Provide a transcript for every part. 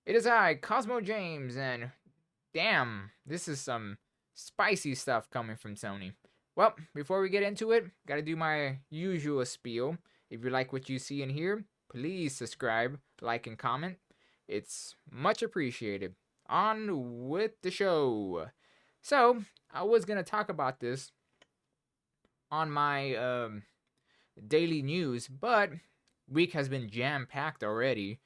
It is I, Cosmo James, and damn, this is some spicy stuff coming from Sony. Well, before we get into it, gotta do my usual spiel. If you like what you see and hear, please subscribe, like, and comment. It's much appreciated. On with the show. So, I was gonna talk about this on my daily news, but week has been jam packed already.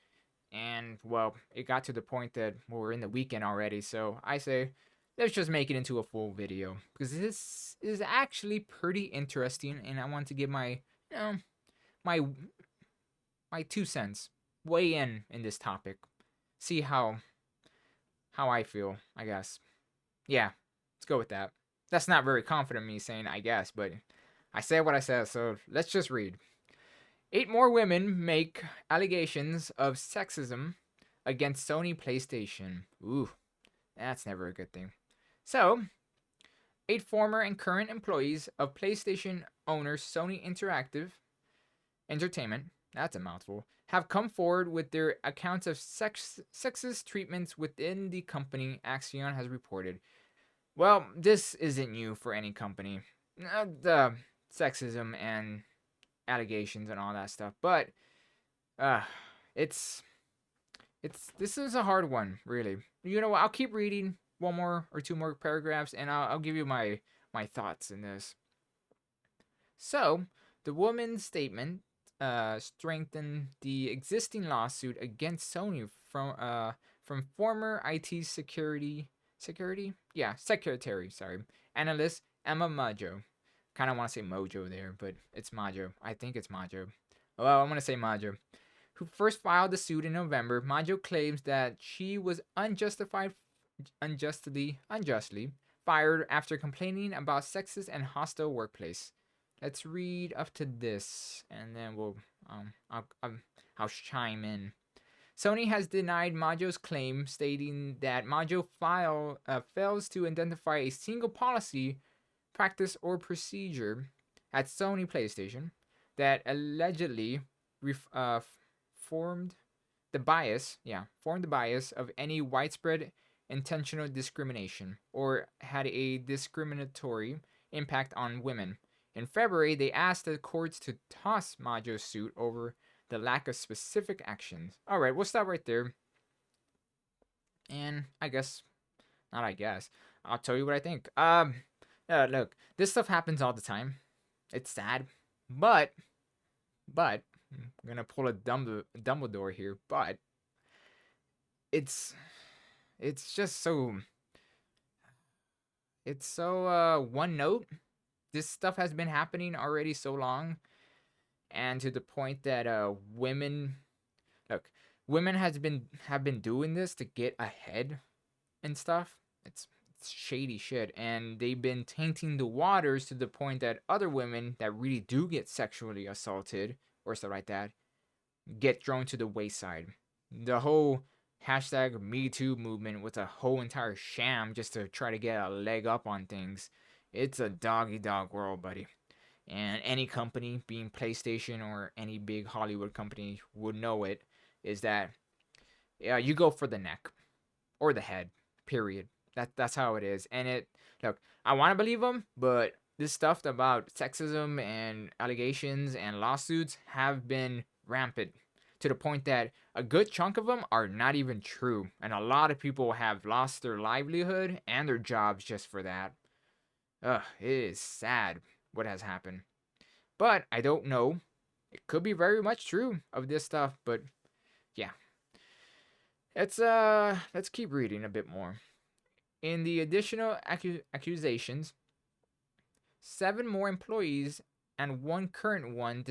And well, it got to the point that we're in the weekend already. So I say, let's just make it into a full video because this is actually pretty interesting, and I want to give my, you know, my my 2 cents, weigh in this topic, see how I feel. I guess, yeah, let's go with that. That's not very confident me saying I guess, but I said what I said. So let's just read. 8 more women make allegations of sexism against Sony PlayStation. Ooh, that's never a good thing. So, 8 former and current employees of PlayStation owner Sony Interactive Entertainment, that's a mouthful, have come forward with their accounts of sexist treatments within the company, Axion has reported. Well, this isn't new for any company. The sexism and allegations and all that stuff, but uh, it's this is a hard one, really. You know what? I'll keep reading one more or two more paragraphs, and I'll give you my thoughts in this. So, the woman's statement strengthened the existing lawsuit against Sony from former IT secretary, sorry, analyst Emma Majo. Kind of want to say Mojo there, but it's Majo. I think it's Majo. Well, I'm gonna say Majo, who first filed the suit in November. Majo claims that she was unjustly fired after complaining about sexist and hostile workplace. Let's read up to this, and then I'll chime in. Sony has denied Majo's claim, stating that Majo fails to identify a single policy, practice, or procedure at Sony PlayStation that allegedly ref- uh, formed formed the bias of any widespread intentional discrimination or had a discriminatory impact on women. In February, they asked the courts to toss Majo's suit over the lack of specific actions. All right, we'll stop right there. And I guess, not I guess, I'll tell you what I think. Look, this stuff happens all the time. It's sad, but I'm gonna pull a Dumbledore here, but it's it's just so one note. This stuff has been happening already so long, and to the point that look, women have been doing this to get ahead and stuff. It's shady shit, and they've been tainting the waters to the point that other women that really do get sexually assaulted or stuff like that get thrown to the wayside. The whole hashtag Me Too movement was a whole entire sham just to try to get a leg up on things. It's a doggy dog world, buddy. And any company, being PlayStation or any big Hollywood company, would know it. Is that yeah, you go for the neck or the head. Period. That's how it is. And it look, I want to believe them, but this stuff about sexism and allegations and lawsuits have been rampant to the point that a good chunk of them are not even true, and a lot of people have lost their livelihood and their jobs just for that. Ugh, it is sad what has happened. But I don't know. It could be very much true of this stuff, but yeah. Let's keep reading a bit more. In the additional accusations, 7 more employees and one current one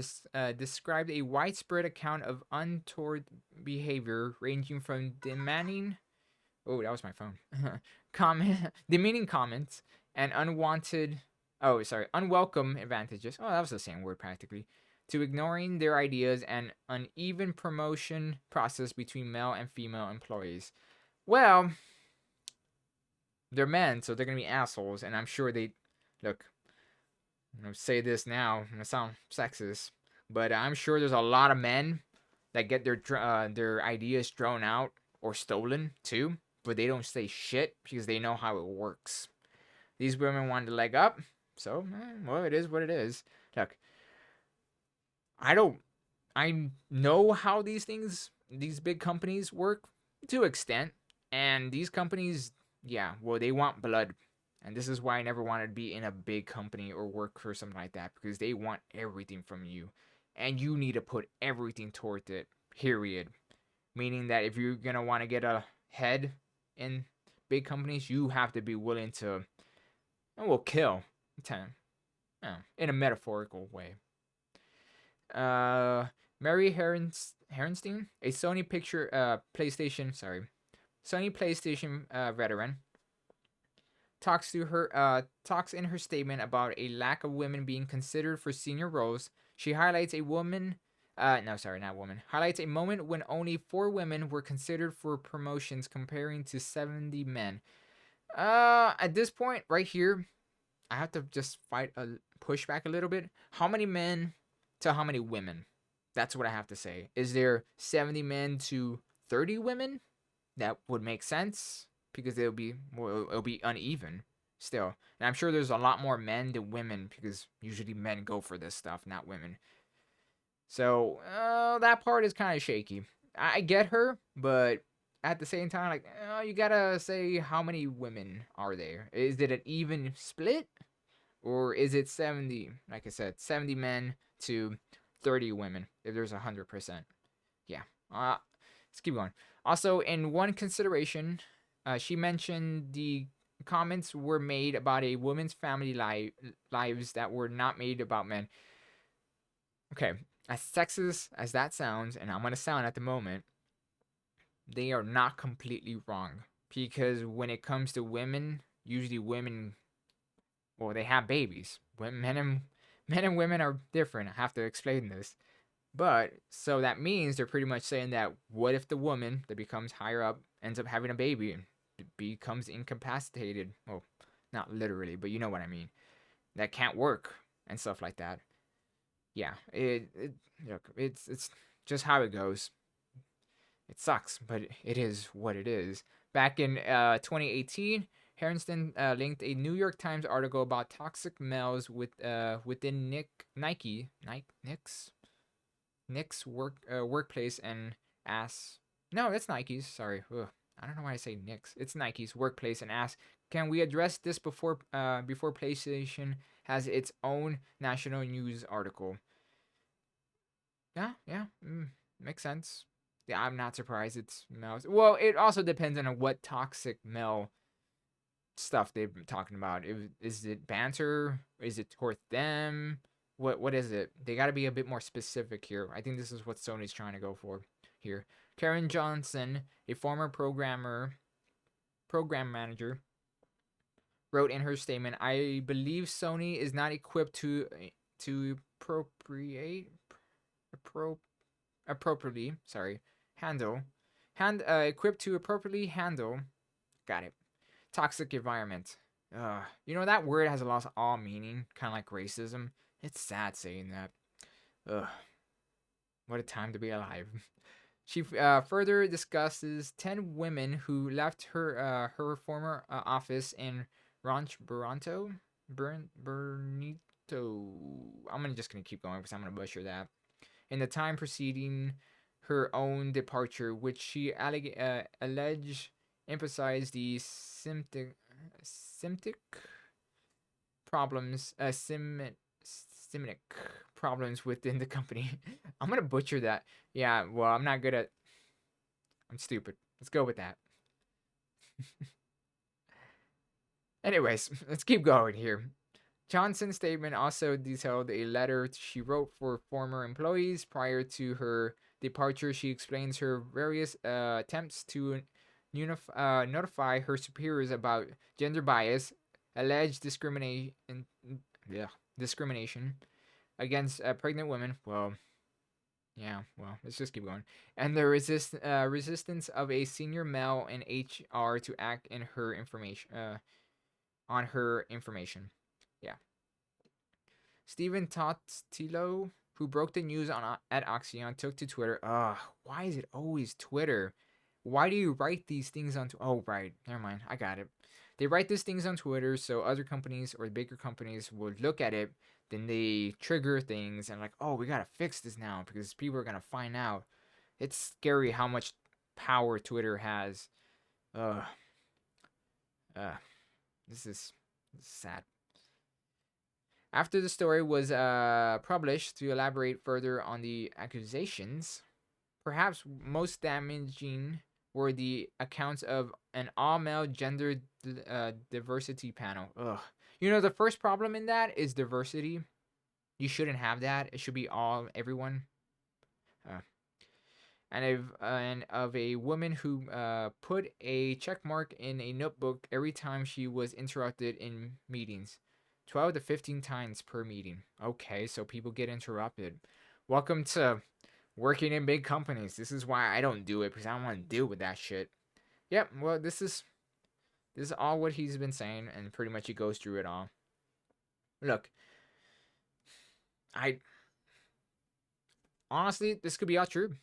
described a widespread account of untoward behavior ranging from demanding oh, that was my phone. Demeaning comments and unwelcome advantages. Oh, that was the same word practically. To ignoring their ideas and uneven promotion process between male and female employees. Well, they're men, so they're gonna be assholes, and I'm sure they look. I'm gonna say this now. I'm gonna sound sexist, but I'm sure there's a lot of men that get their ideas thrown out or stolen too, but they don't say shit because they know how it works. These women wanted to leg up, so well, it is what it is. Look, I don't. I know how these big companies work to an extent, and these companies, yeah, well, they want blood, and this is why I never wanted to be in a big company or work for something like that because they want everything from you, and you need to put everything towards it. Period. Meaning that if you're gonna want to get ahead in big companies, you have to be willing to, well, kill, in a metaphorical way. Uh, Mary Herenstein, a Sony PlayStation veteran, talks in her statement about a lack of women being considered for senior roles. She highlights a woman. No, sorry, not woman. Highlights a moment when only 4 women were considered for promotions, comparing to 70 men. At this point, right here, I have to just push back a little bit. How many men to how many women? That's what I have to say. Is there 70 men to 30 women? That would make sense because it'll be uneven still. And I'm sure there's a lot more men than women because usually men go for this stuff, not women. So that part is kind of shaky. I get her, but at the same time, like you gotta say how many women are there? Is it an even split? Or is it 70, like I said, 70 men to 30 women if there's 100%? Yeah. Let's keep going. Also, in one consideration, she mentioned the comments were made about a woman's family lives that were not made about men. Okay, as sexist as that sounds, and I'm going to sound at the moment, they are not completely wrong. Because when it comes to women, usually women, well, they have babies. Men and women are different. I have to explain this. But so that means they're pretty much saying that what if the woman that becomes higher up ends up having a baby and becomes incapacitated? Well, not literally, but you know what I mean. That can't work and stuff like that. Yeah, look, it's just how it goes. It sucks, but it is what it is. Back in 2018, Heronston linked a New York Times article about toxic males within Nick's workplace and asked, no, that's Nike's. Sorry, ugh, I don't know why I say Nick's. It's Nike's workplace and asked, can we address this before PlayStation has its own national news article? Yeah, yeah, makes sense. Yeah, I'm not surprised it's males. Well, it also depends on what toxic male stuff they've been talking about. Is it banter? Is it toward them? What is it? They got to be a bit more specific here. I think this is what Sony's trying to go for here. Karen Johnson, a former program manager, wrote in her statement, "I believe Sony is not equipped to appropriately, sorry, equipped to appropriately handle, got it, toxic environment." You know that word has lost all meaning, kind of like racism. It's sad saying that. Ugh, what a time to be alive. She further discusses 10 women who left her former office in Ranch Bernito. Just gonna keep going because I'm gonna butcher that. In the time preceding her own departure, which she alleged emphasized the symptic problems, Simic problems within the company. I'm gonna butcher that. Yeah, well, I'm not good at. I'm stupid. Let's go with that. Anyways, let's keep going here. Johnson's statement also detailed a letter she wrote for former employees prior to her departure. She explains her various attempts to notify her superiors about gender bias, alleged discrimination against pregnant women. Well, yeah, well, let's just keep going. And the resistance of a senior male in HR to act in her information on her information. Yeah. Stephen Totilo, who broke the news at Oxyon, took to Twitter. Ugh, why is it always Twitter? why do you write these things on? Oh, right. Never mind. I got it. They write these things on Twitter so other companies or bigger companies would look at it. Then they trigger things and like, oh, we gotta fix this now because people are gonna find out. It's scary how much power Twitter has. Ugh. Uh, this is sad. After the story was published to elaborate further on the accusations, perhaps most damaging were the accounts of an all-male gender diversity panel. Ugh. You know, the first problem in that is diversity. You shouldn't have that. It should be all everyone. Uh, and of a woman who put a check mark in a notebook every time she was interrupted in meetings. 12 to 15 times per meeting. Okay, so people get interrupted. Welcome to working in big companies. This is why I don't do it because I don't want to deal with that shit. Yep, well this is all what he's been saying and pretty much he goes through it all. Look, I honestly this could be all true.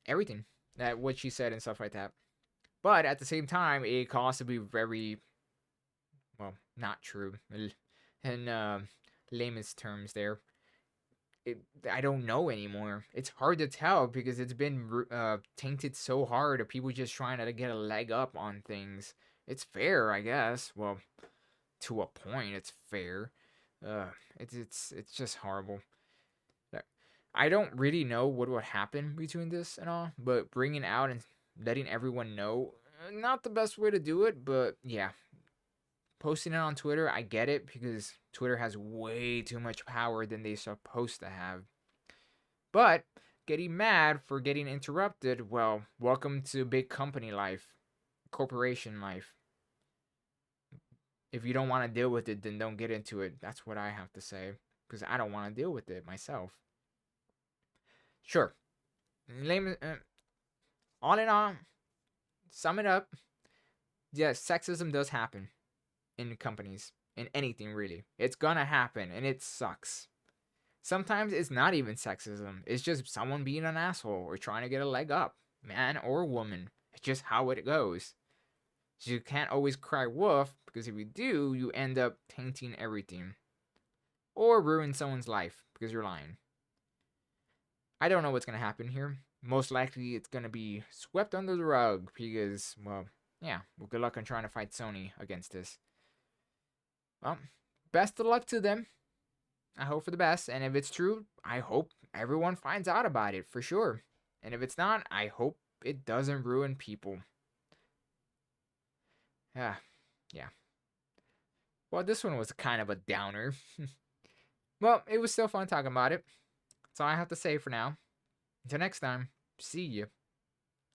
Everything that what she said and stuff like that. But at the same time, it can also be very well not true in layman's terms. There, I don't know anymore. It's hard to tell because it's been tainted so hard of people just trying to get a leg up on things. It's fair, I guess. Well, to a point, it's fair. It's just horrible. I don't really know what would happen between this and all, but bringing out and letting everyone know, not the best way to do it, but yeah. Posting it on Twitter, I get it because Twitter has way too much power than they're supposed to have. But getting mad for getting interrupted, well, welcome to big company life, corporation life. If you don't want to deal with it, then don't get into it. That's what I have to say because I don't want to deal with it myself. Sure. All in all, sum it up. Yes, sexism does happen in companies, in anything really. It's gonna happen, and it sucks. Sometimes it's not even sexism, it's just someone being an asshole or trying to get a leg up, man or woman. It's just how it goes. So you can't always cry wolf, because if you do, you end up tainting everything. Or ruin someone's life because you're lying. I don't know what's gonna happen here. Most likely it's gonna be swept under the rug because, well, yeah, well, good luck on trying to fight Sony against this. Well, best of luck to them. I hope for the best. And if it's true, I hope everyone finds out about it for sure. And if it's not, I hope it doesn't ruin people. Yeah, yeah. Well, this one was kind of a downer. Well, it was still fun talking about it. That's all I have to say for now. Until next time, see you.